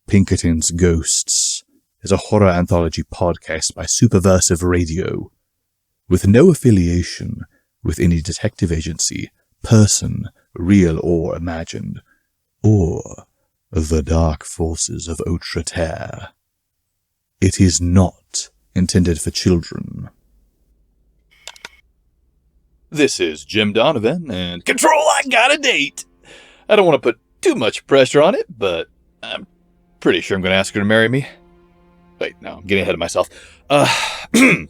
Pinkertons Ghosts is a horror anthology podcast by Superversive Radio, with no affiliation with any detective agency, person, real or imagined, or the dark forces of Autre Terre. It is not intended for children. This is Jim Donavan, and Control, I got a date! I don't want to put too much pressure on it, but I'm pretty sure I'm going to ask her to marry me. Wait, no, I'm getting ahead of myself. In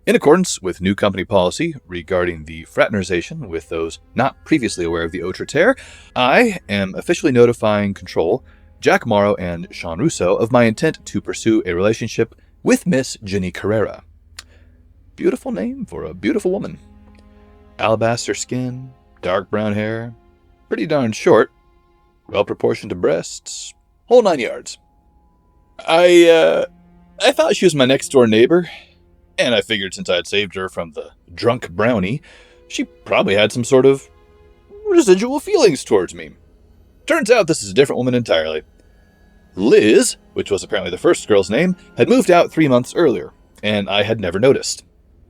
accordance with new company policy regarding the fraternization with those not previously aware of the Autre Terre, I am officially notifying Control, Jack Morrow, and Sean Russo of my intent to pursue a relationship with Miss Jenny Carrera. Beautiful name for a beautiful woman. Alabaster skin, dark brown hair, pretty darn short, well-proportioned to breasts, whole 9 yards. I thought she was my next-door neighbor, and I figured since I had saved her from the drunk brownie, she probably had some sort of residual feelings towards me. Turns out this is a different woman entirely. Liz, which was apparently the first girl's name, had moved out 3 months earlier, and I had never noticed.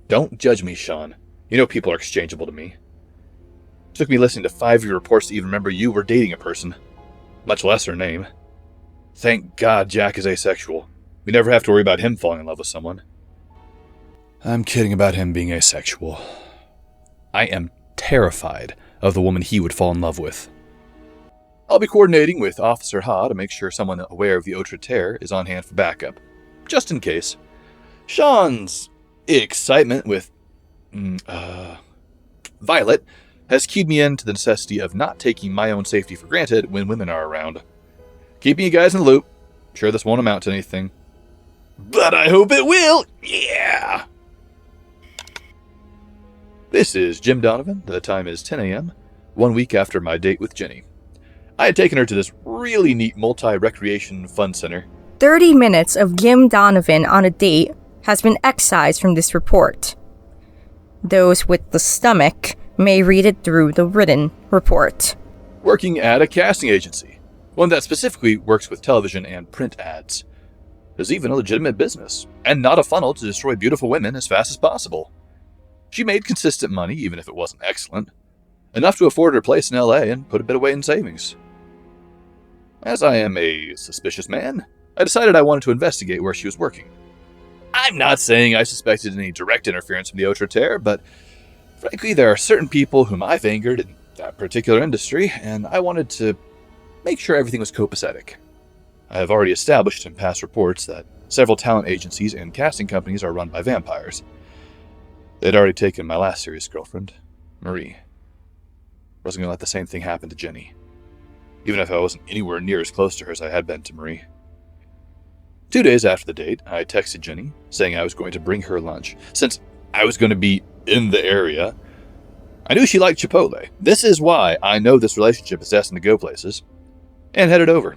Don't judge me, Sean. You know people are exchangeable to me. It took me listening to 5 of your reports to even remember you were dating a person, much less her name. Thank God Jack is asexual. We never have to worry about him falling in love with someone. I'm kidding about him being asexual. I am terrified of the woman he would fall in love with. I'll be coordinating with Officer Ha to make sure someone aware of the Autre Terre is on hand for backup, just in case. Sean's excitement with Violet has keyed me into the necessity of not taking my own safety for granted when women are around. Keeping you guys in the loop. Sure this won't amount to anything, but I hope it will. Yeah! This is Jim Donavan. The time is 10 a.m., 1 week after my date with Jenny. I had taken her to this really neat multi-recreation fun center. 30 minutes of Jim Donavan on a date has been excised from this report. Those with the stomach may read it through the written report. Working at a casting agency, one that specifically works with television and print ads. There's even a legitimate business, and not a funnel to destroy beautiful women as fast as possible. She made consistent money, even if it wasn't excellent. Enough to afford her place in LA and put a bit away in savings. As I am a suspicious man, I decided I wanted to investigate where she was working. I'm not saying I suspected any direct interference from the Autre Terre, but frankly, there are certain people whom I've angered in that particular industry, and I wanted to make sure everything was copacetic. I have already established in past reports that several talent agencies and casting companies are run by vampires. They'd already taken my last serious girlfriend, Marie. Wasn't going to let the same thing happen to Jenny, even if I wasn't anywhere near as close to her as I had been to Marie. 2 days after the date, I texted Jenny, saying I was going to bring her lunch, since I was going to be in the area. I knew she liked Chipotle. This is why I know this relationship is destined to go places. And headed over.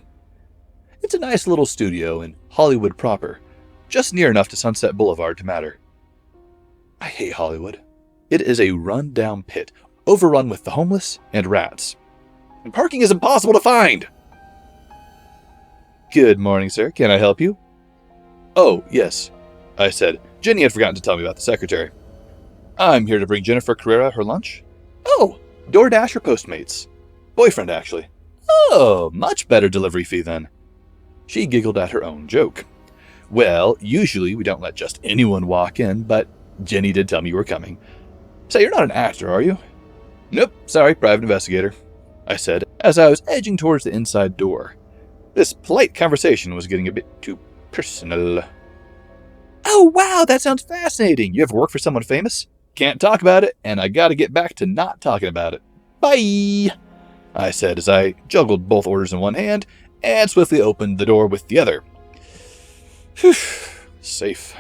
It's a nice little studio in Hollywood proper, just near enough to Sunset Boulevard to matter. I hate Hollywood. It is a run-down pit, overrun with the homeless and rats. And parking is impossible to find! Good morning, sir. Can I help you? Oh, yes, I said. Jenny had forgotten to tell me about the secretary. I'm here to bring Jennifer Carrera her lunch. Oh, DoorDash or Postmates? Boyfriend, actually. Oh, much better delivery fee then. She giggled at her own joke. Well, usually we don't let just anyone walk in, but Jenny did tell me you were coming. Say, you're not an actor, are you? Nope, sorry, private investigator, I said as I was edging towards the inside door. This polite conversation was getting a bit too personal. Oh, wow, that sounds fascinating. You ever work for someone famous? Can't talk about it, and I gotta get back to not talking about it. Bye, I said as I juggled both orders in one hand and swiftly opened the door with the other. Whew, safe.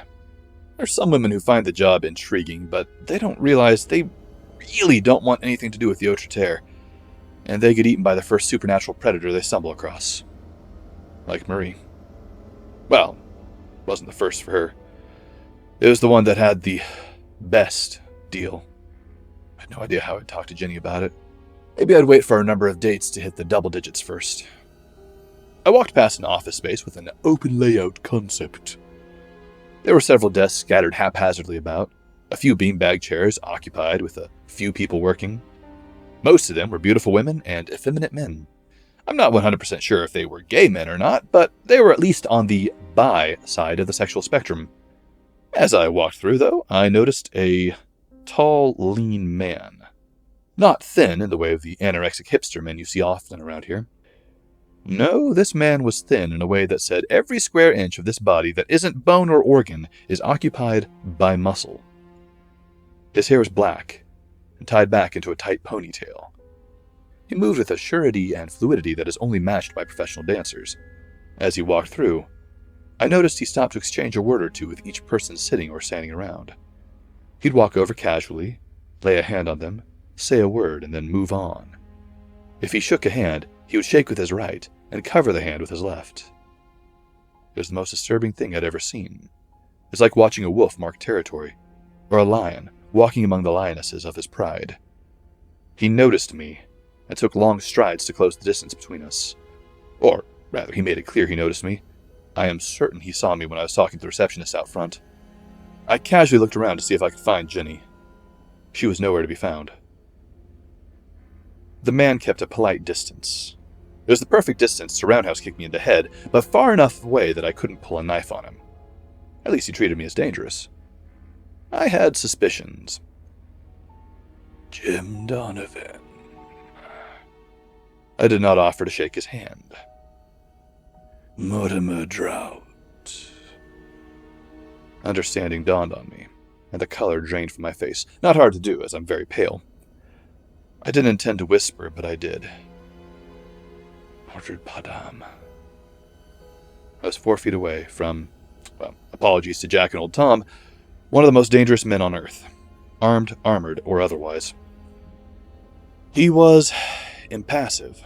There's some women who find the job intriguing, but they don't realize they really don't want anything to do with the Autre Terre, and they get eaten by the first supernatural predator they stumble across. Like Marie. Well, wasn't the first for her. It was the one that had the best deal. I had no idea how I'd talk to Jenny about it. Maybe I'd wait for a number of dates to hit the double digits first. I walked past an office space with an open layout concept. There were several desks scattered haphazardly about, a few beanbag chairs occupied with a few people working. Most of them were beautiful women and effeminate men. I'm not 100% sure if they were gay men or not, but they were at least on the bi side of the sexual spectrum. As I walked through, though, I noticed a tall, lean man. Not thin in the way of the anorexic hipster men you see often around here. No, this man was thin in a way that said every square inch of this body that isn't bone or organ is occupied by muscle. His hair was black and tied back into a tight ponytail. He moved with a surety and fluidity that is only matched by professional dancers. As he walked through, I noticed he stopped to exchange a word or two with each person sitting or standing around. He'd walk over casually, lay a hand on them, say a word, and then move on. If he shook a hand, he would shake with his right and cover the hand with his left. It was the most disturbing thing I'd ever seen. It's like watching a wolf mark territory, or a lion walking among the lionesses of his pride. He noticed me and took long strides to close the distance between us. Or, rather, he made it clear he noticed me. I am certain he saw me when I was talking to the receptionist out front. I casually looked around to see if I could find Jenny. She was nowhere to be found. The man kept a polite distance. It was the perfect distance to roundhouse kick me in the head, but far enough away that I couldn't pull a knife on him. At least he treated me as dangerous. I had suspicions. Jim Donavan. I did not offer to shake his hand. Mortimer Drought. Understanding dawned on me, and the color drained from my face. Not hard to do, as I'm very pale. I didn't intend to whisper, but I did. Mordred Padam. I was 4 feet away from, well, apologies to Jack and old Tom, one of the most dangerous men on Earth. Armed, armored, or otherwise. He was impassive.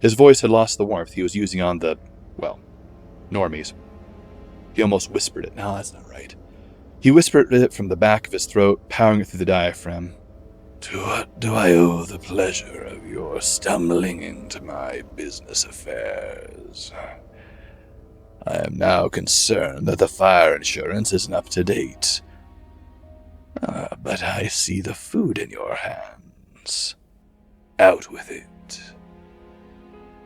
His voice had lost the warmth he was using on the, well, normies. He almost whispered it. No, that's not right. He whispered it from the back of his throat, powering it through the diaphragm. To what do I owe the pleasure of your stumbling into my business affairs? I am now concerned that the fire insurance isn't up to date. But I see the food in your hands. Out with it.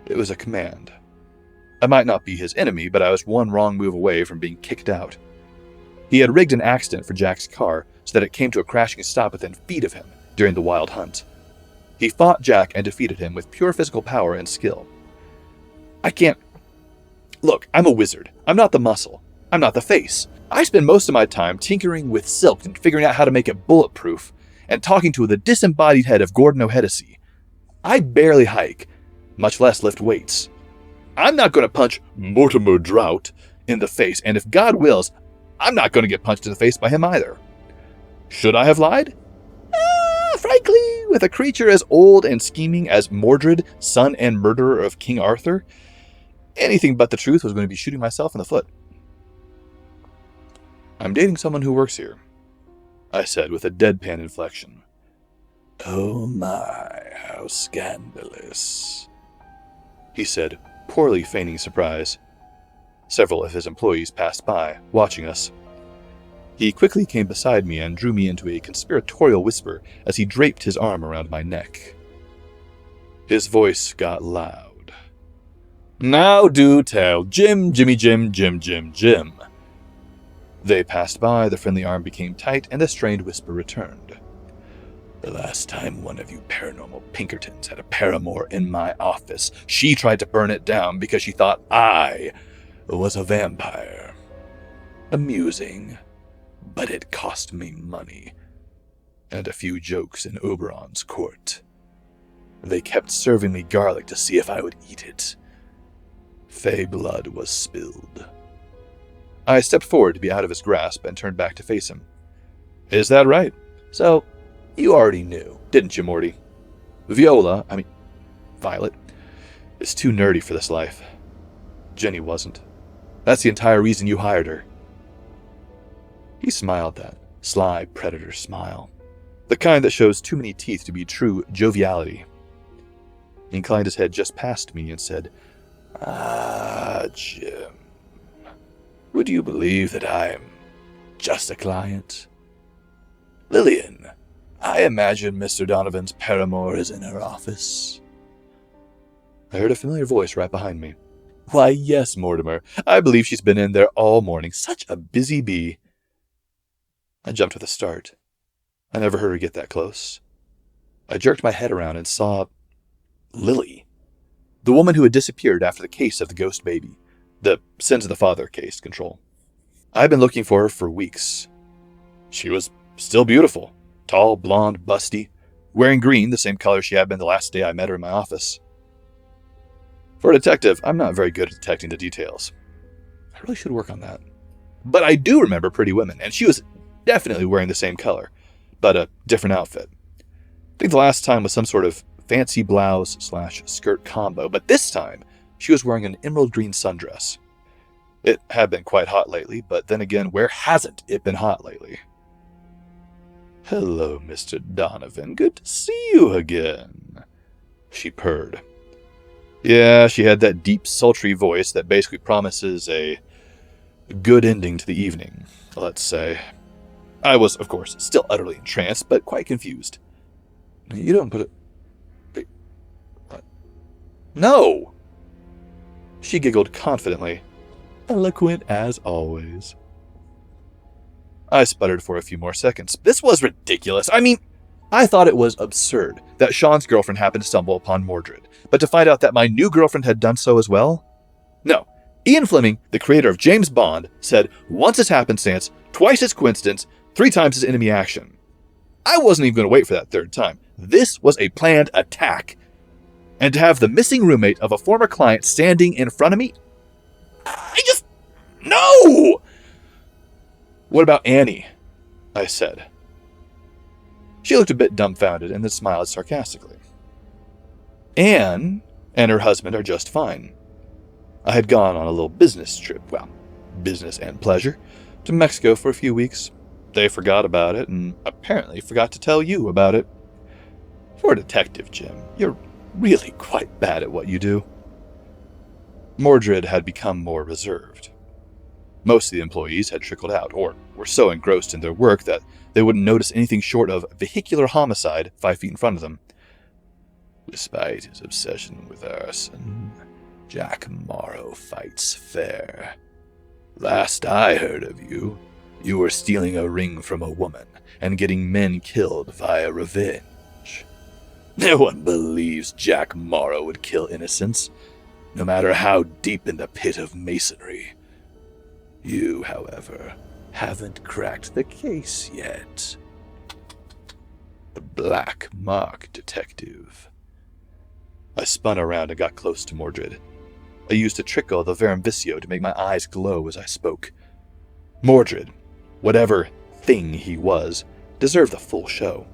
It was a command. I might not be his enemy, but I was one wrong move away from being kicked out. He had rigged an accident for Jack's car so that it came to a crashing stop within feet of him during the wild hunt. He fought Jack and defeated him with pure physical power and skill. I can't... Look, I'm a wizard. I'm not the muscle. I'm not the face. I spend most of my time tinkering with silk and figuring out how to make it bulletproof, and talking to the disembodied head of Gordon O'Hedesy. I barely hike, much less lift weights. I'm not going to punch Mortimer Drought in the face, and if God wills, I'm not going to get punched in the face by him either. Should I have lied? Frankly, with a creature as old and scheming as Mordred, son and murderer of King Arthur, anything but the truth was going to be shooting myself in the foot. I'm dating someone who works here, I said with a deadpan inflection. Oh my, how scandalous, he said, poorly feigning surprise. Several of his employees passed by, watching us. He quickly came beside me and drew me into a conspiratorial whisper as he draped his arm around my neck. His voice got loud. Now do tell, Jim, Jimmy Jim, Jim, Jim, Jim. They passed by, the friendly arm became tight, and the strained whisper returned. The last time one of you Paranormal Pinkertons had a paramour in my office, she tried to burn it down because she thought I was a vampire. Amusing, but it cost me money, and a few jokes in Oberon's court. They kept serving me garlic to see if I would eat it. Fey blood was spilled. I stepped forward to be out of his grasp and turned back to face him. Is that right? So, you already knew, didn't you, Morty? Violet, is too nerdy for this life. Jenny wasn't. That's the entire reason you hired her. He smiled that sly predator smile, the kind that shows too many teeth to be true joviality. He inclined his head just past me and said, Ah, Jim. Would you believe that I'm just a client? Lillian, I imagine Mr. Donovan's paramour is in her office. I heard a familiar voice right behind me. Why, yes, Mortimer. I believe she's been in there all morning. Such a busy bee. I jumped with a start. I never heard her get that close. I jerked my head around and saw Lily, the woman who had disappeared after the case of the ghost baby, the Sins of the Father case control. I'd been looking for her for weeks. She was still beautiful, tall, blonde, busty, wearing green, the same color she had been the last day I met her in my office. For a detective, I'm not very good at detecting the details. I really should work on that. But I do remember pretty women, and she was definitely wearing the same color, but a different outfit. I think the last time was some sort of fancy blouse/skirt combo, but this time she was wearing an emerald green sundress. It had been quite hot lately, but then again, where hasn't it been hot lately? Hello, Mr. Donavan. Good to see you again, she purred. Yeah, she had that deep, sultry voice that basically promises a good ending to the evening, let's say. I was, of course, still utterly entranced, but quite confused. You don't put it... Wait, what? No! She giggled confidently. Eloquent as always. I sputtered for a few more seconds. This was ridiculous. I mean, I thought it was absurd that Sean's girlfriend happened to stumble upon Mordred, but to find out that my new girlfriend had done so as well? No. Ian Fleming, the creator of James Bond, said once is happenstance, twice is coincidence, 3 times is enemy action. I wasn't even going to wait for that 3rd time. This was a planned attack. And to have the missing roommate of a former client standing in front of me, No! What about Annie? I said. She looked a bit dumbfounded and then smiled sarcastically. Anne and her husband are just fine. I had gone on a little business trip, well, business and pleasure, to Mexico for a few weeks. They forgot about it and apparently forgot to tell you about it. For a detective, Jim, you're really quite bad at what you do. Mordred had become more reserved. Most of the employees had trickled out, or were so engrossed in their work that they wouldn't notice anything short of vehicular homicide 5 feet in front of them. Despite his obsession with arson, Jack Morrow fights fair. Last I heard of you, you were stealing a ring from a woman and getting men killed via revenge. No one believes Jack Morrow would kill innocents, no matter how deep in the pit of masonry. You, however, haven't cracked the case yet. The Black Mark Detective. I spun around and got close to Mordred. I used a trickle of the Verum Vicio to make my eyes glow as I spoke. Mordred, whatever thing he was, deserved the full show.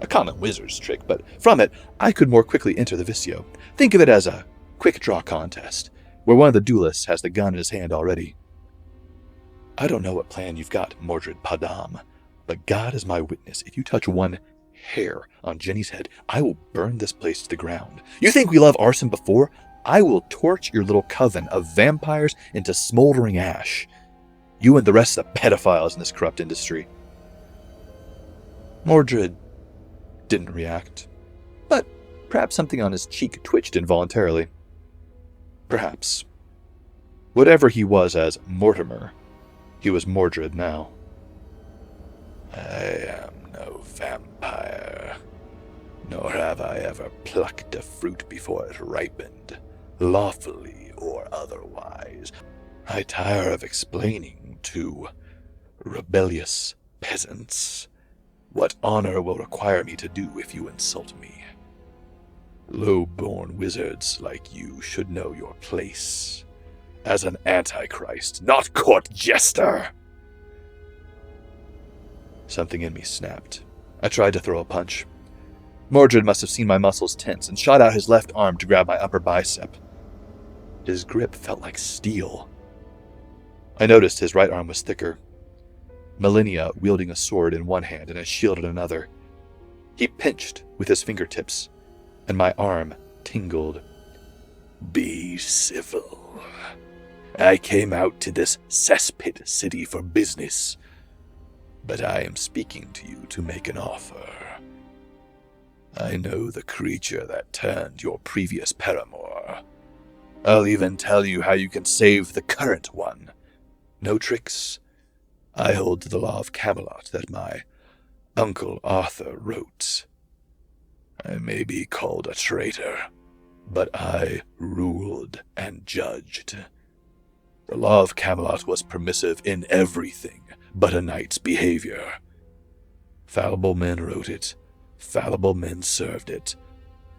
A common wizard's trick, but from it, I could more quickly enter the Vicio. Think of it as a quick draw contest, where one of the duelists has the gun in his hand already. I don't know what plan you've got, Mordred Padam, but God is my witness, if you touch one hair on Jenny's head, I will burn this place to the ground. You think we love arson before? I will torch your little coven of vampires into smoldering ash. You and the rest of the pedophiles in this corrupt industry. Mordred didn't react, but perhaps something on his cheek twitched involuntarily. Perhaps. Whatever he was as Mortimer, he was Mordred now. I am no vampire, nor have I ever plucked a fruit before it ripened, lawfully or otherwise. I tire of explaining to rebellious peasants what honor will require me to do if you insult me. Low-born wizards like you should know your place as an antichrist, not court jester. Something in me snapped. I tried to throw a punch. Mordred must have seen my muscles tense and shot out his left arm to grab my upper bicep. His grip felt like steel. I noticed his right arm was thicker. Millennia wielding a sword in one hand and a shield in another. He pinched with his fingertips, and my arm tingled. Be civil. I came out to this cesspit city for business, but I am speaking to you to make an offer. I know the creature that turned your previous paramour. I'll even tell you how you can save the current one. No tricks. I hold to the law of Camelot that my Uncle Arthur wrote. I may be called a traitor, but I ruled and judged. The law of Camelot was permissive in everything but a knight's behavior. Fallible men wrote it, fallible men served it,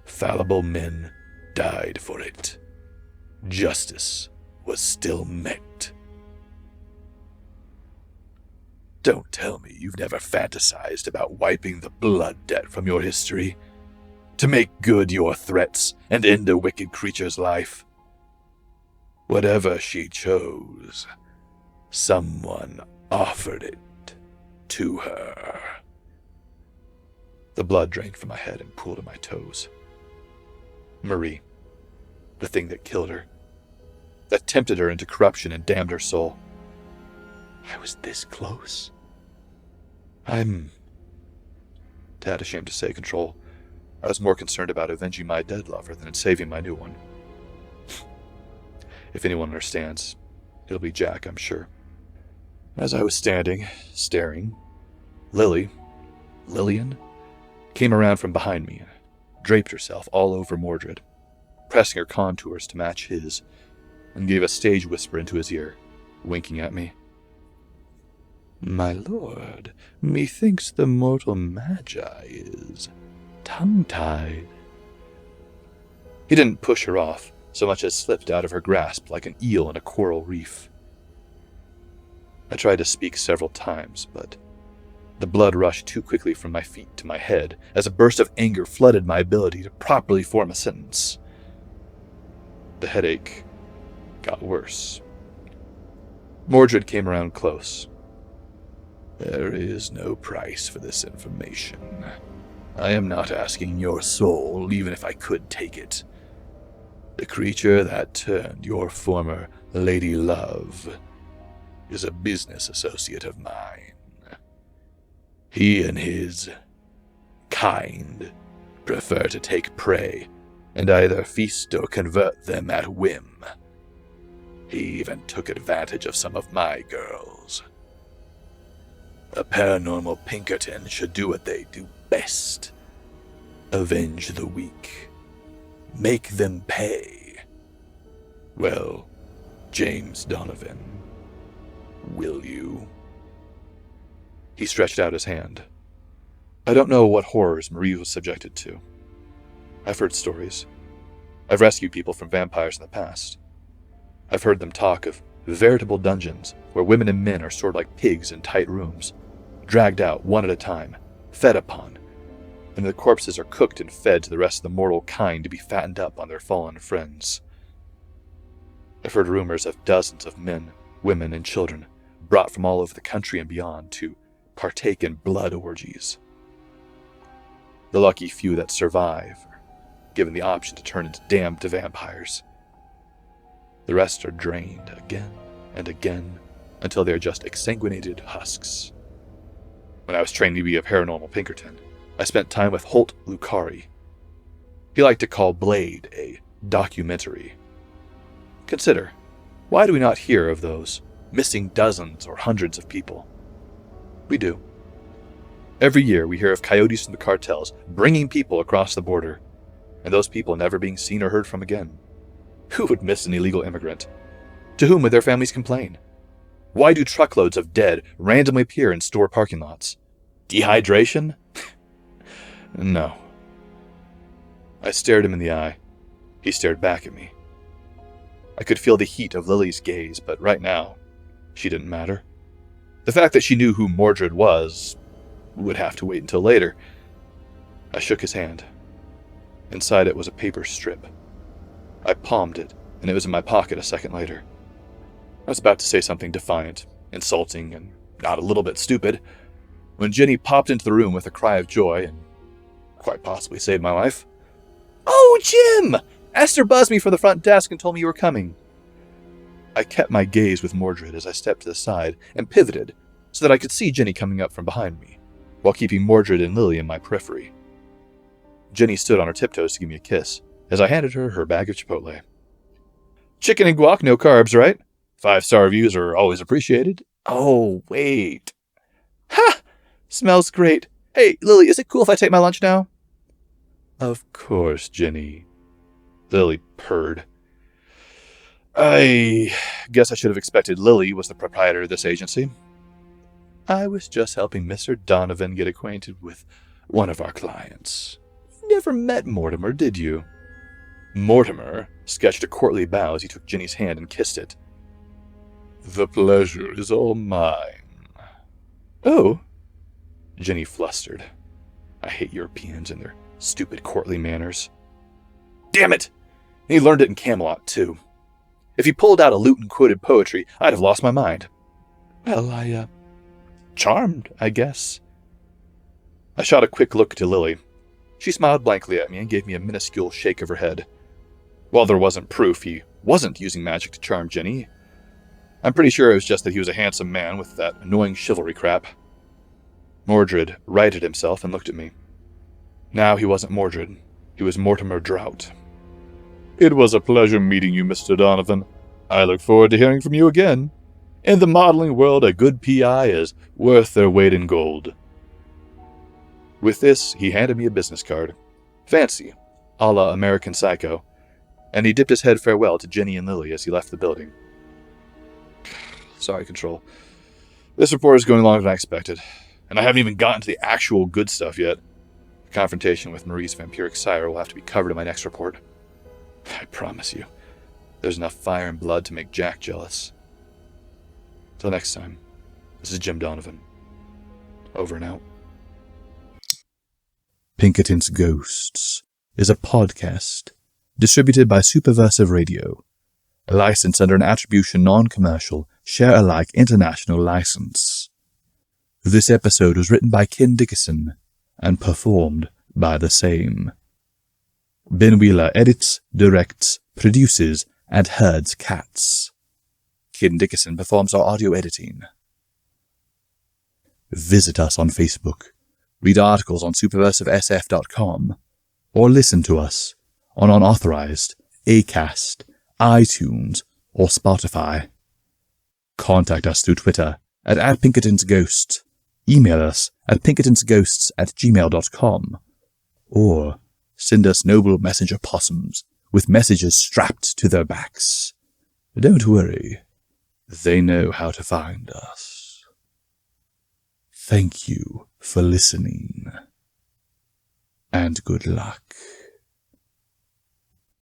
fallible men died for it. Justice was still met. Don't tell me you've never fantasized about wiping the blood debt from your history, to make good your threats and end a wicked creature's life. Whatever she chose, someone offered it to her. The blood drained from my head and pooled at my toes. Marie, the thing that killed her, that tempted her into corruption and damned her soul. I was this close. I'm tad ashamed to say, Control. I was more concerned about avenging my dead lover than in saving my new one. If anyone understands, it'll be Jack, I'm sure. As I was standing, staring, Lillian, came around from behind me and draped herself all over Mordred, pressing her contours to match his, and gave a stage whisper into his ear, winking at me. My lord, methinks the mortal magi is tongue-tied. He didn't push her off, so much as slipped out of her grasp like an eel in a coral reef. I tried to speak several times, but the blood rushed too quickly from my feet to my head as a burst of anger flooded my ability to properly form a sentence. The headache got worse. Mordred came around close. There is no price for this information. I am not asking your soul, even if I could take it. The creature that turned your former lady love is a business associate of mine. He and his kind prefer to take prey and either feast or convert them at whim. He even took advantage of some of my girls. A paranormal Pinkerton should do what they do best. Avenge the weak. Make them pay. Well, James Donavan, will you? He stretched out his hand. I don't know what horrors Marie was subjected to. I've heard stories. I've rescued people from vampires in the past. I've heard them talk of veritable dungeons where women and men are stored like pigs in tight rooms, dragged out one at a time, fed upon, and the corpses are cooked and fed to the rest of the mortal kind to be fattened up on their fallen friends. I've heard rumors of dozens of men, women, and children brought from all over the country and beyond to partake in blood orgies. The lucky few that survive are given the option to turn into damned vampires. The rest are drained again and again until they are just exsanguinated husks. When I was training to be a paranormal Pinkerton, I spent time with Holt Lucari. He liked to call Blade a documentary. Consider, why do we not hear of those missing dozens or hundreds of people? We do. Every year we hear of coyotes from the cartels bringing people across the border, and those people never being seen or heard from again. Who would miss an illegal immigrant? To whom would their families complain? Why do truckloads of dead randomly appear in store parking lots? Dehydration? No. I stared him in the eye. He stared back at me. I could feel the heat of Lily's gaze, but right now, she didn't matter. The fact that she knew who Mordred was would have to wait until later. I shook his hand. Inside it was a paper strip. I palmed it, and it was in my pocket a second later. I was about to say something defiant, insulting, and not a little bit stupid, when Jenny popped into the room with a cry of joy and quite possibly saved my life. "Oh, Jim! Esther buzzed me from the front desk and told me you were coming. I kept my gaze with Mordred as I stepped to the side and pivoted so that I could see Jenny coming up from behind me, while keeping Mordred and Lily in my periphery. Jenny stood on her tiptoes to give me a kiss as I handed her her bag of Chipotle. Chicken and guac, no carbs, right? 5-star reviews are always appreciated. Oh, wait. Ha! Smells great. Hey, Lily, is it cool if I take my lunch now? Of course, Jenny. Lily purred. I guess I should have expected Lily was the proprietor of this agency. I was just helping Mr. Donavan get acquainted with one of our clients. You never met Mortimer, did you? Mortimer sketched a courtly bow as he took Jenny's hand and kissed it. The pleasure is all mine. Oh? Jenny flustered. I hate Europeans and their stupid courtly manners. Damn it! And he learned it in Camelot, too. If he pulled out a lute and quoted poetry, I'd have lost my mind. Well, charmed, I guess. I shot a quick look to Lily. She smiled blankly at me and gave me a minuscule shake of her head. While there wasn't proof he wasn't using magic to charm Jenny, I'm pretty sure it was just that he was a handsome man with that annoying chivalry crap. Mordred righted himself and looked at me. Now he wasn't Mordred. He was Mortimer Drought. It was a pleasure meeting you, Mr. Donavan. I look forward to hearing from you again. In the modeling world, a good PI is worth their weight in gold. With this, he handed me a business card. Fancy, a la American Psycho, and he dipped his head farewell to Jenny and Lily as he left the building. Sorry, Control. This report is going longer than I expected, and I haven't even gotten to the actual good stuff yet. The confrontation with Marie's vampiric sire will have to be covered in my next report. I promise you, there's enough fire and blood to make Jack jealous. Till next time, this is Jim Donavan. Over and out. Pinkerton's Ghosts is a podcast distributed by Superversive Radio, licensed under an attribution non-commercial, share-alike international license. This episode was written by Ken Dickerson and performed by the same. Ben Wheeler edits, directs, produces, and herds cats. Ken Dickerson performs our audio editing. Visit us on Facebook, read articles on superversivesf.com, or listen to us on unauthorized Acast, iTunes, or Spotify. Contact us through Twitter at @PinkertonsGhost, email us at pinkertonsghosts@gmail.com, or send us noble messenger possums with messages strapped to their backs. Don't worry, they know how to find us. Thank you for listening, and good luck.